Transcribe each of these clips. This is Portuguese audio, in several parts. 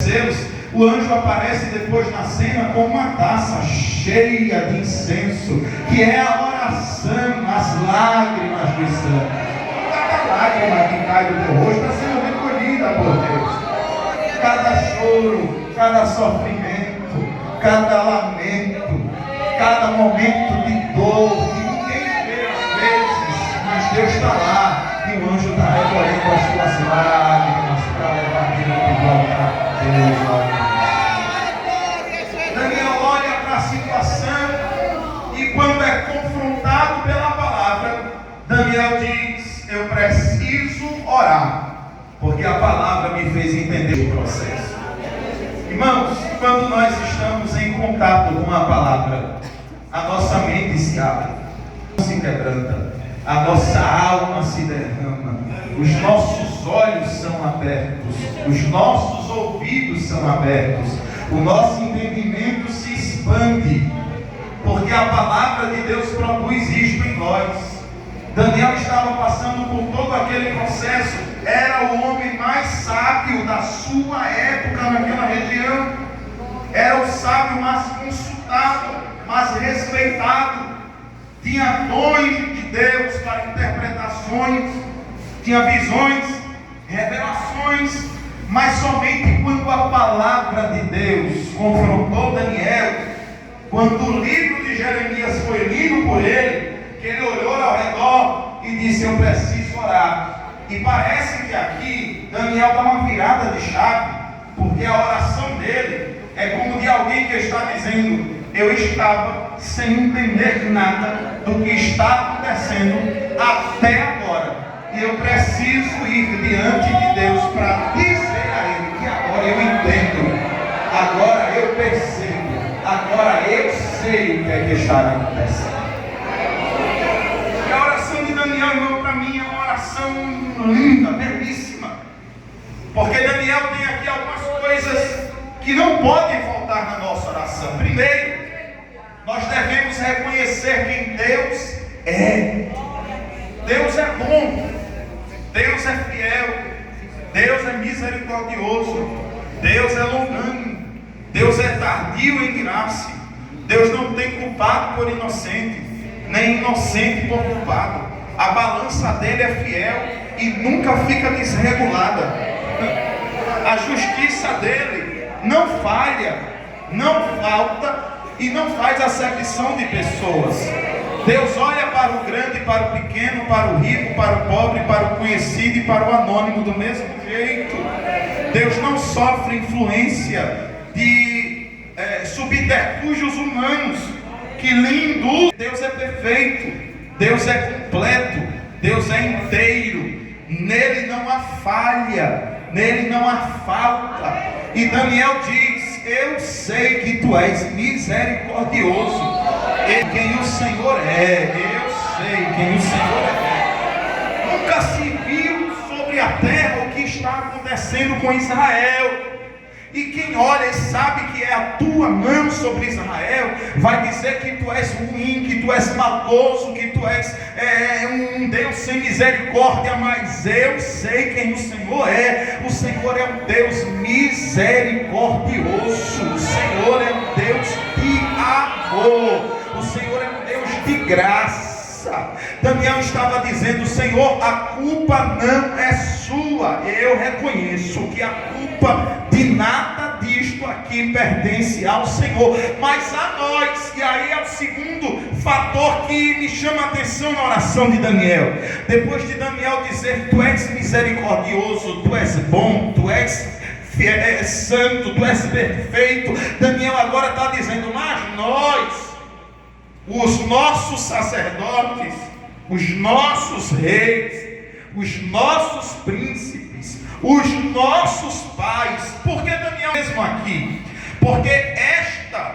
selos, o anjo aparece depois na cena com uma taça cheia de incenso, que é a oração, as lágrimas dos santos. Cada lágrima que cai do teu rosto está sendo recolhida por Deus. Cada choro, cada sofrimento, cada lamento, cada momento de dor, que ninguém vê às vezes, mas Deus está lá, e o anjo está recolhendo as suas lágrimas para levar diante do altar de Deus. Daniel olha para a situação e quando é confrontado pela palavra, Daniel diz: eu preciso orar, porque a palavra me fez entender o processo. Irmãos, quando nós estamos em contato com a palavra, a nossa mente se abre, se quebranta, a nossa alma se derrama, os nossos olhos são abertos, os nossos ouvidos são abertos, o nosso entendimento se expande, porque a palavra de Deus produz isto em nós. Daniel estava passando por todo aquele processo, era o homem mais sábio da sua época naquela região, era o sábio mais consultado, mais respeitado, tinha dons de Deus para interpretações, tinha visões, revelações, mas somente quando a palavra de Deus confrontou Daniel, quando o livro de Jeremias foi lido por ele, que ele olhou ao redor e disse: eu preciso orar. E parece que aqui Daniel dá uma virada de chave, porque a oração dele é como de alguém que está dizendo: eu estava sem entender nada do que está acontecendo até agora, e eu preciso ir diante de Deus para dizer a Ele que agora eu entendo, agora eu percebo, agora eu sei o que é que está acontecendo. E a oração de Daniel, irmão, para mim é uma oração linda, belíssima, porque Daniel tem aqui algumas coisas que não podem faltar na nossa oração. Primeiro, nós devemos reconhecer quem Deus é. Deus é bom, Deus é fiel, Deus é misericordioso, Deus é longânimo, Deus é tardio em irar-se, Deus não tem culpado por inocente, nem inocente por culpado. A balança dele é fiel e nunca fica desregulada. A justiça dele não falha, não falta e não faz acepção de pessoas. Deus olha para o grande, para o pequeno, para o rico, para o pobre, para o conhecido e para o anônimo do mesmo jeito. Deus não sofre influência de subterfúgios humanos que lhe induzem. Deus é perfeito, Deus é completo, Deus é inteiro, nele não há falha, nele não há falta. E Daniel diz: eu sei que tu és misericordioso, e quem o Senhor é, eu sei quem o Senhor é. Nunca se viu sobre a terra o que está acontecendo com Israel. E quem olha e sabe que é a tua mão sobre Israel, vai dizer que tu és ruim, que tu és maldoso, que tu és um Deus sem misericórdia. Mas eu sei quem o Senhor é. O Senhor é um Deus misericordioso. O Senhor é um Deus de amor. O Senhor é um Deus de graça. Daniel estava dizendo: Senhor, a culpa não é sua. Eu reconheço que a culpa de nada disto aqui pertence ao Senhor, mas a nós. E aí é o segundo fator que me chama a atenção na oração de Daniel. Depois de Daniel dizer: tu és misericordioso, tu és bom, tu és santo, tu és perfeito, Daniel agora está dizendo: mas nós, os nossos sacerdotes, os nossos reis, os nossos príncipes, os nossos pais. Por que Daniel mesmo aqui? Porque esta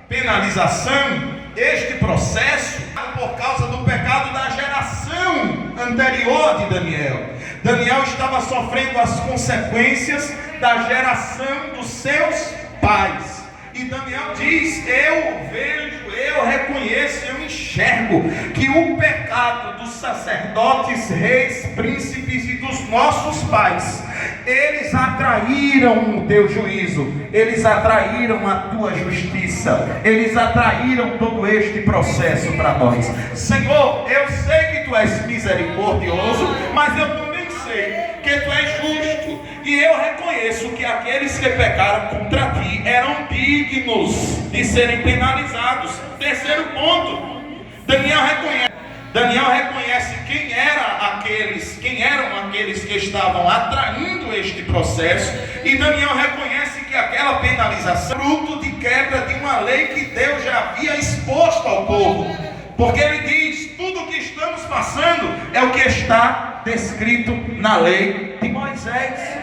penalização, este processo, por causa do pecado da geração anterior de Daniel. Daniel estava sofrendo as consequências da geração dos seus pais. E Daniel diz: eu vejo, eu reconheço, eu enxergo que o pecado dos sacerdotes, reis, príncipes e dos nossos pais, eles atraíram o teu juízo, eles atraíram a tua justiça, eles atraíram todo este processo para nós. Senhor, eu sei que tu és misericordioso, mas eu também sei que tu és justo, e eu reconheço que aqueles que pecaram contra ti eram dignos de serem penalizados. Terceiro ponto, Daniel reconhece quem eram aqueles que estavam atraindo este processo, e Daniel reconhece que aquela penalização é fruto de quebra de uma lei que Deus já havia exposto ao povo, porque ele diz: tudo o que estamos passando é o que está descrito na lei de Moisés.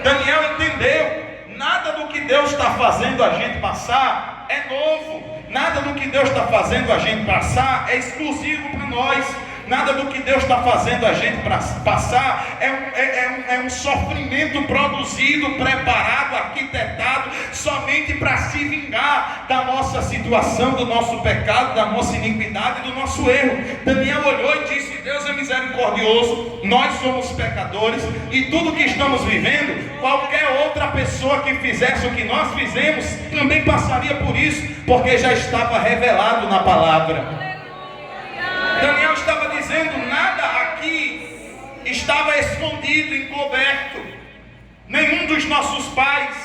Daniel entendeu: nada do que Deus está fazendo a gente passar é novo, nada do que Deus está fazendo a gente passar é exclusivo para nós. Nada do que Deus está fazendo a gente passar é um sofrimento produzido, preparado, arquitetado, somente para se vingar da nossa situação, do nosso pecado, da nossa iniquidade, do nosso erro. Daniel olhou e disse: Deus é misericordioso, nós somos pecadores, e tudo que estamos vivendo, qualquer outra pessoa que fizesse o que nós fizemos, também passaria por isso, porque já estava revelado na palavra. Daniel estava dizendo: nada aqui estava escondido, encoberto. Nenhum dos nossos pais,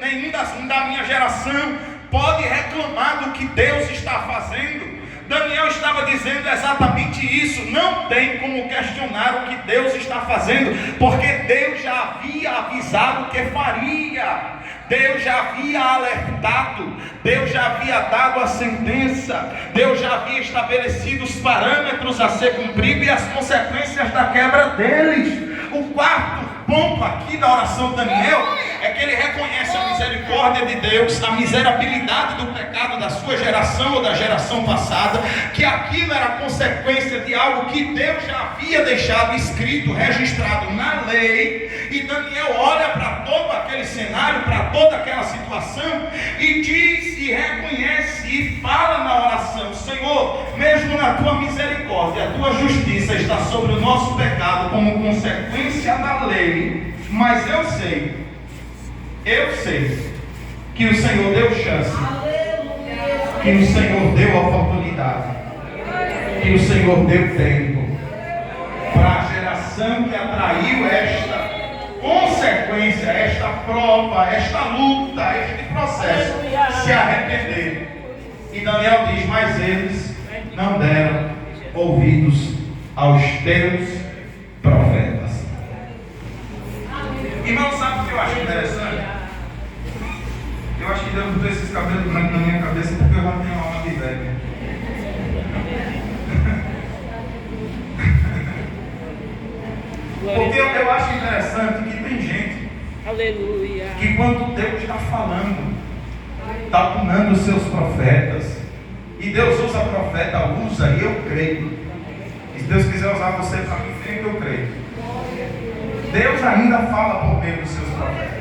nenhum da minha geração pode reclamar do que Deus está fazendo. Daniel estava dizendo exatamente isso: não tem como questionar o que Deus está fazendo, porque Deus já havia avisado o que faria. Deus já havia alertado, Deus já havia dado a sentença, Deus já havia estabelecido os parâmetros a ser cumprido e as consequências da quebra deles. O quarto ponto aqui da oração de Daniel é que ele reconhece a misericórdia de Deus, a miserabilidade do pecado da sua geração ou da geração passada, que aquilo era consequência de algo que Deus já havia deixado escrito, registrado na lei. E Daniel olha para todo aquele cenário, para toda aquela situação, e diz, e reconhece, e fala na oração: Senhor, mesmo na tua misericórdia, a tua justiça está sobre o nosso pecado como consequência da lei, mas eu sei que o Senhor deu chance, que o Senhor deu oportunidade, que o Senhor deu tempo para a geração que atraiu esta consequência, esta prova, esta luta, este processo, se arrepender. E Daniel diz: mas eles não deram ouvidos aos teus profetas. Irmão, sabe o que eu acho interessante? Eu acho que Deus botou esses cabelos brancos na minha cabeça porque eu já tenho alma de velho. Porque eu acho interessante que tem gente, aleluia, que quando Deus está falando, está punando os seus profetas, e Deus usa profeta, usa, e eu creio. E se Deus quiser usar você para mim, tem que eu creio. Deus ainda fala por meio dos seus profetas.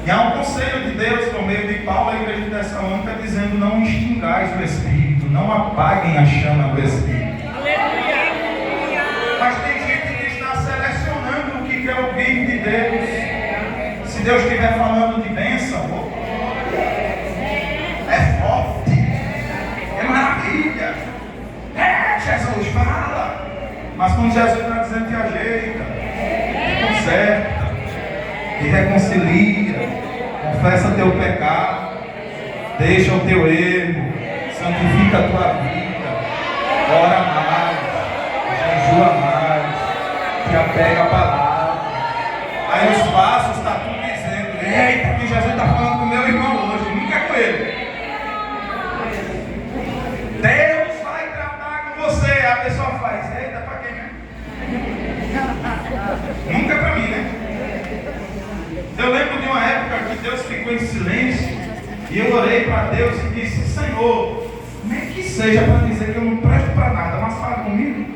E há um conselho de Deus por meio de Paulo à igreja de Tessalônica, dizendo: não extingais o Espírito, não apaguem a chama do Espírito. Aleluia. Mas tem gente que está selecionando o que quer ouvir de Deus. Se Deus estiver falando de bênção, é forte, é maravilha, Jesus fala. Mas quando Jesus está dizendo que ajeita, que conserta, que reconcilia, confessa teu pecado, deixa o teu erro, santifica a tua vida, ora mais, jejua mais, te apega a palavra. Aí os passos está tudo dizendo: eita, que Jesus está falando com o meu irmão hoje, nunca é com ele. Deus vai tratar com você. A pessoa faz: eita, para quem, né? Nunca é para mim, né? Eu lembro de uma época que Deus ficou em silêncio, e eu orei para Deus e disse: Senhor, nem que seja para dizer que eu não presto para nada, mas fala comigo.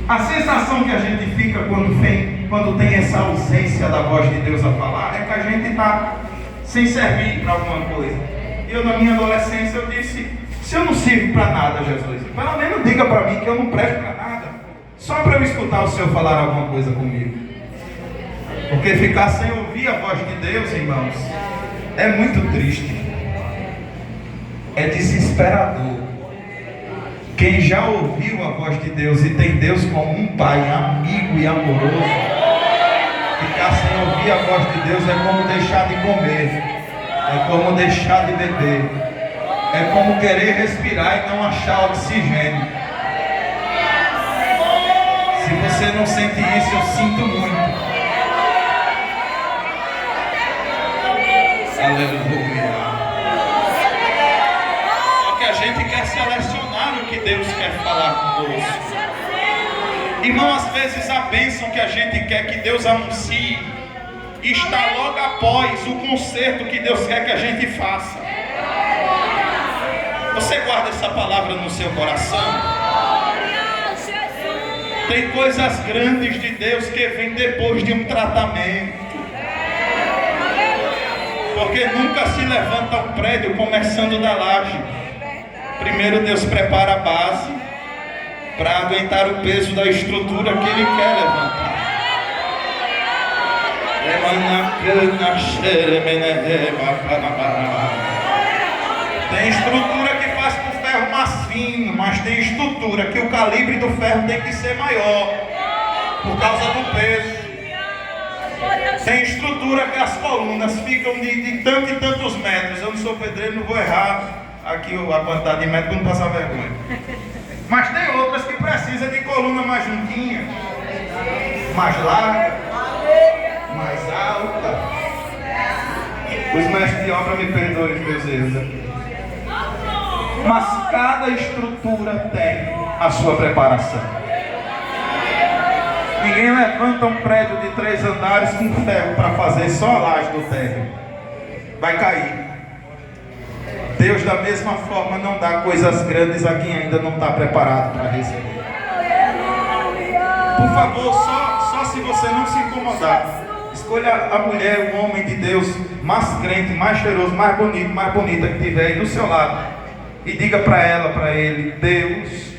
A sensação que a gente fica quando vem quando tem essa ausência da voz de Deus a falar, é que a gente está sem servir para alguma coisa. Eu, na minha adolescência, eu disse: se eu não sirvo para nada, Jesus, pelo menos diga para mim que eu não presto para nada, só para eu escutar o Senhor falar alguma coisa comigo. Porque ficar sem ouvir a voz de Deus, irmãos, é muito triste, é desesperador. Quem já ouviu a voz de Deus e tem Deus como um pai amigo e amoroso, ficar sem ouvir a voz de Deus é como deixar de comer, é como deixar de beber, é como querer respirar e não achar oxigênio. Se você não sente isso, eu sinto muito. Aleluia. Só que a gente quer selecionar o que Deus quer falar conosco. Irmão, às vezes a bênção que a gente quer que Deus anuncie está logo após o conserto que Deus quer que a gente faça. Você guarda essa palavra no seu coração? Tem coisas grandes de Deus que vêm depois de um tratamento. Porque nunca se levanta um prédio começando da laje. Primeiro Deus prepara a base para aguentar o peso da estrutura que Ele quer levantar. Tem estrutura que faz com ferro mais fino, mas tem estrutura que o calibre do ferro tem que ser maior por causa do peso. Tem estrutura que as colunas ficam de tanto e tantos metros. Eu não sou pedreiro, não vou errar aqui a quantidade de metros para não passar vergonha. Mas tem outras que precisam de coluna mais juntinha, mais larga, mais alta. Os mestres de obra me perdoem meus erros. Mas cada estrutura tem a sua preparação. Ninguém levanta um prédio de 3 andares com ferro para fazer só a laje do térreo. Vai cair. Deus da mesma forma não dá coisas grandes a quem ainda não está preparado para receber. Por favor, só se você não se incomodar, escolha a mulher, o homem de Deus mais crente, mais cheiroso, mais bonita que tiver aí do seu lado, e diga para ela, para ele: Deus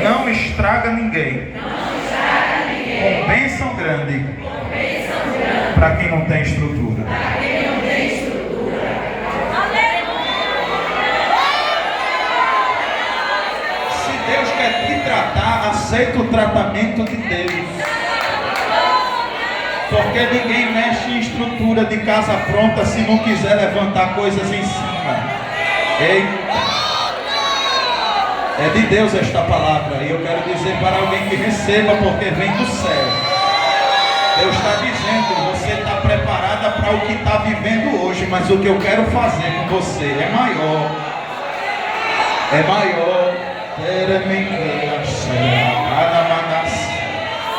não estraga ninguém com bênção grande para quem não tem estrutura. Se Deus quer te tratar, aceita o tratamento de Deus. Porque ninguém mexe em estrutura de casa pronta se não quiser levantar coisas em cima. Eita! É de Deus esta palavra, e eu quero dizer para alguém que receba, porque vem do céu. Deus está dizendo: você está preparada para o que está vivendo hoje, mas o que eu quero fazer com você é maior. É maior.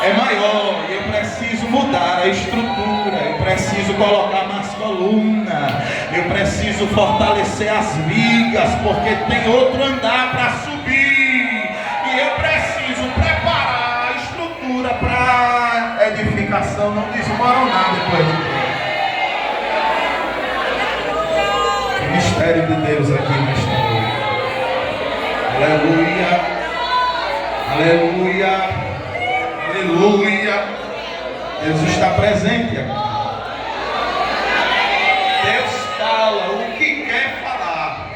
É maior, e eu preciso mudar a estrutura, eu preciso colocar mais coluna, eu preciso fortalecer as vigas, porque tem outro andar para subir, e eu preciso preparar a estrutura para edificação não desmoronar depois de tempo. O mistério de Deus aqui nesta noite. Aleluia, aleluia. Aleluia. Deus está presente aqui. Deus fala o que quer falar.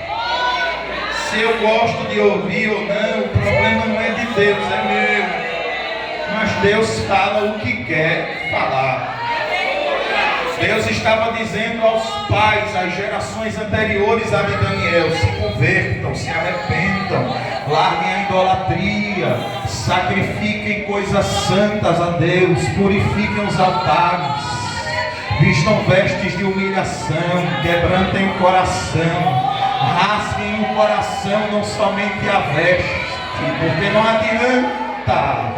Se eu gosto de ouvir ou não, o problema não é de Deus, é meu. Mas Deus fala o que quer falar. Deus estava dizendo aos pais, às gerações anteriores a de Daniel: se convertam, se arrependam, larguem a idolatria, sacrifiquem coisas santas a Deus, purifiquem os altares, vistam vestes de humilhação, quebrantem o coração, rasguem o coração, não somente a veste, porque não adianta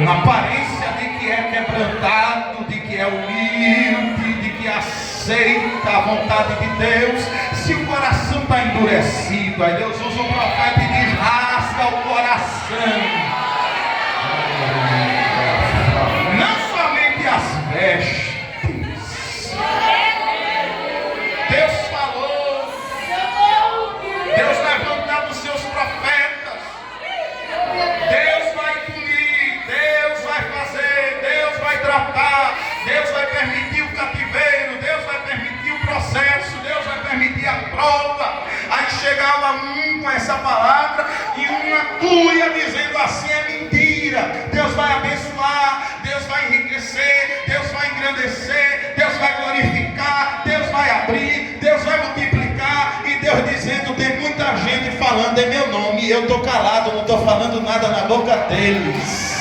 aparência de que é quebrantado, de que é humilde, de que aceita a vontade de Deus, se o coração está endurecido. Aí Deus usa o profeta e diz: rasga o coração. essa palavra e uma cuia dizendo assim: é mentira. Deus vai abençoar, Deus vai enriquecer, Deus vai engrandecer, Deus vai glorificar, Deus vai abrir, Deus vai multiplicar. E Deus dizendo: tem muita gente falando em meu nome e eu estou calado, não estou falando nada na boca deles.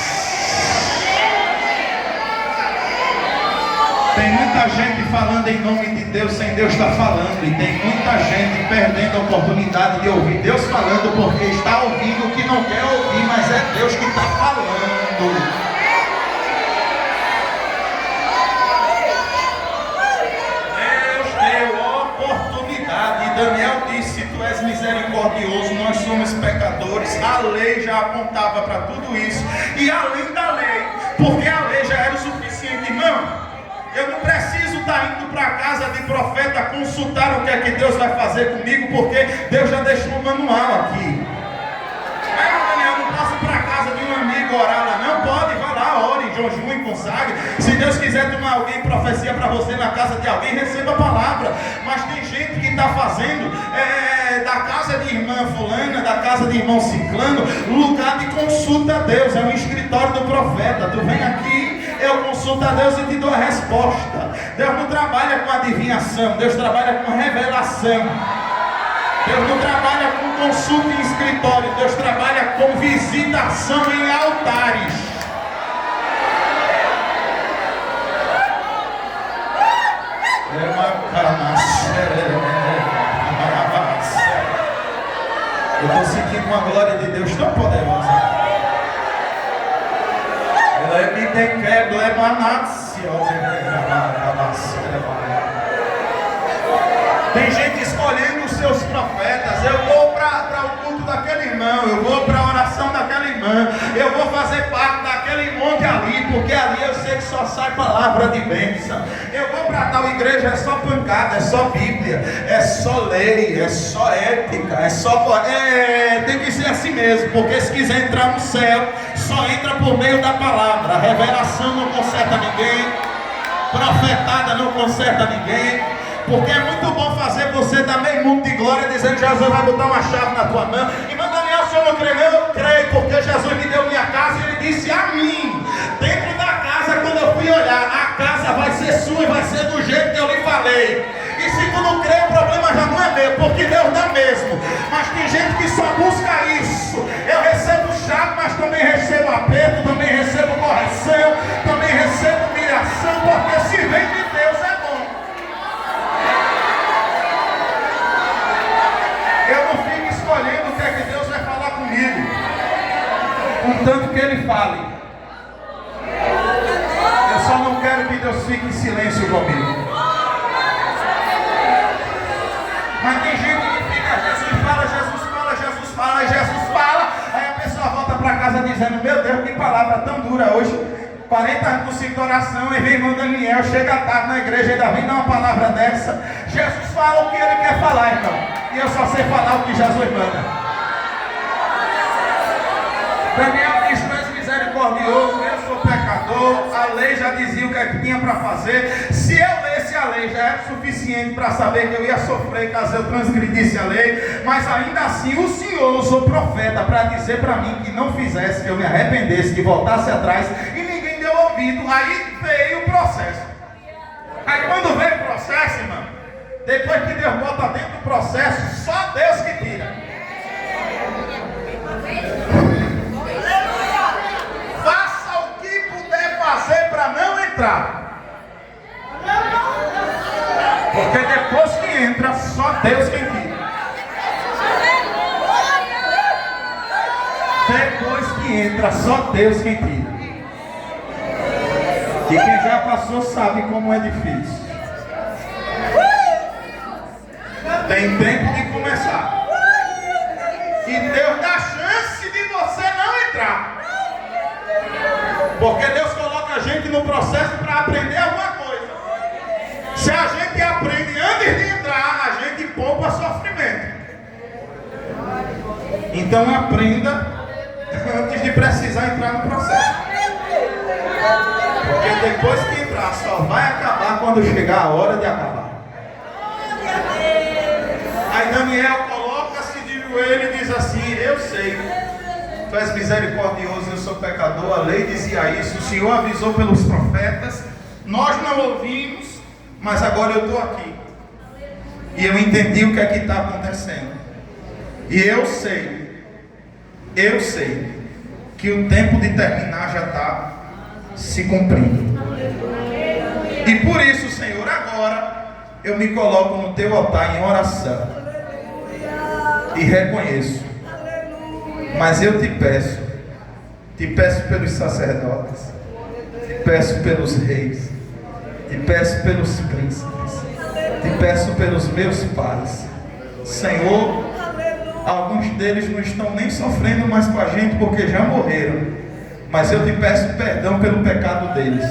Tem muita gente falando em nome de Deus sem Deus estar falando. E tem muita gente perdendo a oportunidade de ouvir Deus falando, porque está ouvindo o que não quer ouvir, mas é Deus que está falando. Deus deu oportunidade. Daniel disse: tu és misericordioso, nós somos pecadores. A lei já apontava para tudo isso. E além da lei, porque a lei já era o suficiente, irmão. Eu não preciso estar indo para a casa de profeta consultar o que é que Deus vai fazer comigo, porque Deus já deixou um manual aqui. Eu não posso ir para a casa de um amigo orar lá, não pode, vai lá, ore, jejum, consagre. Se Deus quiser tomar alguém profecia para você na casa de alguém, receba a palavra. Mas tem gente que está fazendo da casa de irmã fulana, da casa de irmão ciclano, lugar de consulta a Deus, é um escritório do profeta. Tu vem aqui, eu consulto a Deus e te dou a resposta. Deus não trabalha com adivinhação, Deus trabalha com revelação. Deus não trabalha com consulta em escritório, Deus trabalha com visitação em altares. Eu estou sentindo uma glória de Deus tão poderosa. Tem gente escolhendo os seus profetas. Eu vou para o culto daquele irmão, eu vou para a oração daquela irmã, eu vou fazer parte daquele monte ali, porque ali eu sei que só sai palavra de bênção. Eu vou para tal igreja, é só pancada, é só Bíblia, é só lei, é só ética, é só... tem que ser assim mesmo, porque se quiser entrar no céu, só entra por meio da palavra. A revelação não conserta ninguém, profetada não conserta ninguém. Porque é muito bom fazer você dar meio mundo de glória, dizendo: Jesus vai botar uma chave na tua mão. Irmão Daniel, o senhor não crê? Eu creio, porque Jesus me deu minha casa e ele disse a mim, dentro da casa, quando eu fui olhar, a casa vai ser sua e vai ser do jeito que eu lhe falei. E se tu não crê, o problema já não é meu, porque Deus dá mesmo. Mas tem gente que só busca isso. Eu recebo chave, mas também recebo aperto, também recebo correção, também recebo humilhação, porque se vem de Deus é bom. Eu não fico escolhendo o que é que Deus vai falar comigo, contanto que Ele fale. Eu só não quero que Deus fique em silêncio comigo. Mas tem gente que fica: Jesus fala, Jesus fala, Jesus fala, Jesus fala. Aí a pessoa volta para casa dizendo: meu Deus, que palavra tão dura hoje. 40 anos de oração, e vem irmão Daniel, chega tarde na igreja e ainda vem dar uma palavra dessa. Jesus fala o que Ele quer falar, irmão. E eu só sei falar o que Jesus manda. Daniel diz: tu és misericordioso, eu sou pecador. A lei já dizia o que é que tinha para fazer. Se eu lesse a lei, já era suficiente para saber que eu ia sofrer caso eu transgredisse a lei. Mas ainda assim, o Senhor usou profeta para dizer para mim que não fizesse, que eu me arrependesse, que voltasse atrás. E ninguém deu ouvido. Aí veio o processo. Aí quando veio o processo, irmão, depois que Deus bota dentro do processo, só Deus que tira. Faça o que puder fazer para não entrar. Porque depois que entra, só Deus quem tira. Depois que entra, só Deus quem tira. E quem já passou sabe como é difícil. Tem tempo de começar. E Deus dá chance de você não entrar. Porque Deus coloca a gente no processo para aprender alguma coisa. Se a gente aprende antes de entrar, a gente poupa sofrimento. Então aprenda antes de precisar entrar no processo. Porque depois que entrar, só vai acabar quando chegar a hora de acabar. Aí Daniel coloca-se de joelho e diz diz assim: eu sei, tu és misericordioso, eu sou pecador, a lei dizia isso, o Senhor avisou pelos profetas, nós não ouvimos, mas agora eu estou aqui. E eu entendi o que é que está acontecendo. E eu sei que o tempo de terminar já está se cumprindo. E por isso, Senhor, agora eu me coloco no teu altar em oração e reconheço. Mas eu te peço pelos sacerdotes, te peço pelos reis, te peço pelos príncipes, te peço pelos meus pais. Senhor, alguns deles não estão nem sofrendo mais com a gente porque já morreram, mas eu te peço perdão pelo pecado deles.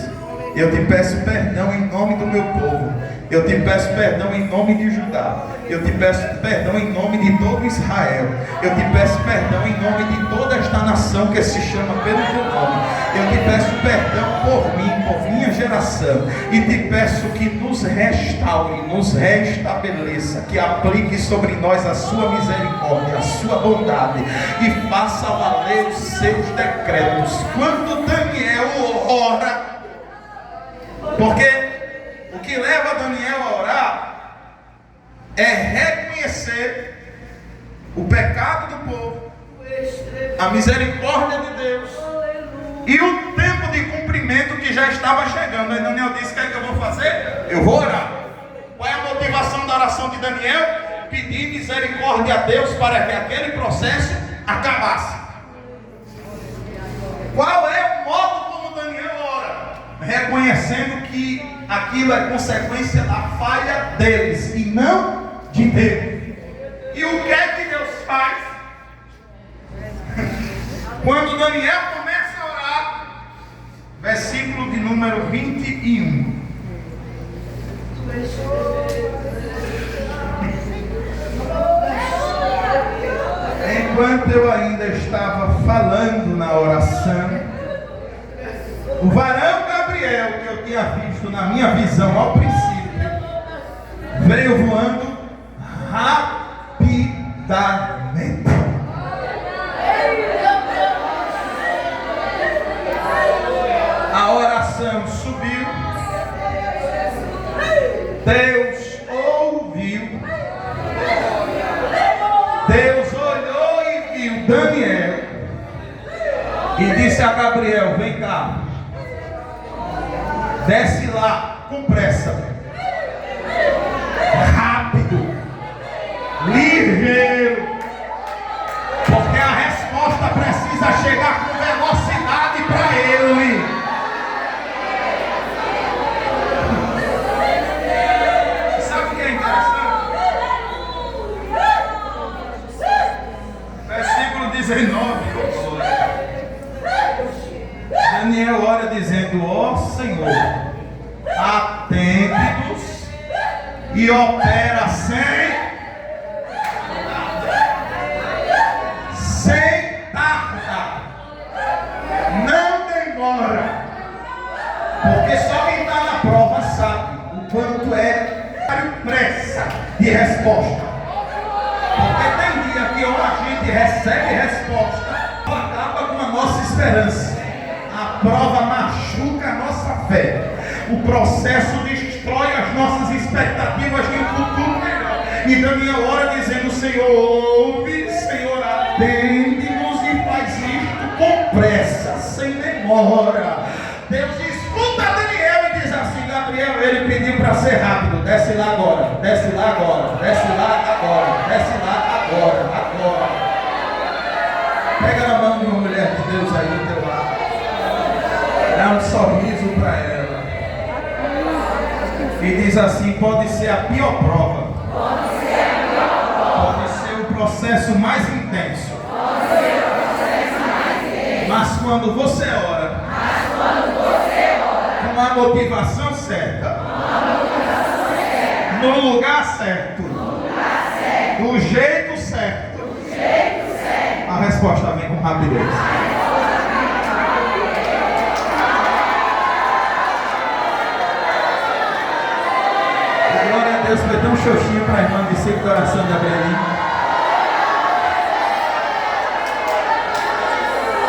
Eu te peço perdão em nome do meu povo. Eu te peço perdão em nome de Judá. Eu te peço perdão em nome de todo Israel. Eu te peço perdão em nome de toda esta nação que se chama pelo teu nome. Eu te peço perdão por mim, por minha geração. E te peço que nos restaure, nos restabeleça, que aplique sobre nós a sua misericórdia, a sua bondade, e faça valer os seus decretos. Quando Daniel ora, porque o que leva Daniel a orar é reconhecer o pecado do povo, a misericórdia de Deus e o tempo de cumprimento que já estava chegando. Aí Daniel disse: o que é que eu vou fazer? Eu vou orar. Qual é a motivação da oração de Daniel? Pedir misericórdia a Deus para que aquele processo acabasse. Qual é o modo como Daniel ora? Reconhecendo que aquilo é consequência da falha deles e não de Deus. E o que é que Deus faz? Quando Daniel começa a orar, versículo de número 21. Enquanto eu ainda estava falando na oração, o varão Gabriel, que eu tinha visto na minha visão ao princípio, veio voando rapidamente. A oração subiu, Deus ouviu, Deus olhou e viu Daniel e disse a Gabriel: vem cá, desce lá com pressa, rápido, ligeiro, porque a resposta precisa chegar com velocidade para ele. Sabe o que é interessante? Versículo 19. Daniel ora dizendo: ó Senhor, atende-nos e opera sem tardar, não demora, porque só quem está na prova sabe o quanto é pressa de resposta. Porque tem dia que ou a gente recebe resposta ou acaba com a nossa esperança. A prova machuca a nossa fé. O processo destrói as nossas expectativas de um futuro melhor. E Daniel ora dizendo: Senhor, ouve, Senhor, atende-nos e faz isto com pressa, sem demora. Deus escuta Daniel e diz assim: Gabriel, ele pediu para ser rápido. Desce lá agora, desce lá agora, desce lá agora, desce lá agora, agora. Pega na mão de uma mulher de Deus aí do teu lado. Dá um sorriso para ela e diz assim: pode ser a pior prova, pode ser o processo mais intenso, mas quando você ora com a motivação certa, no lugar certo, do jeito certo, a resposta vem com rapidez. Glória a Deus, foi tão xoxinho para a irmã de ciclo de oração de Abrelino.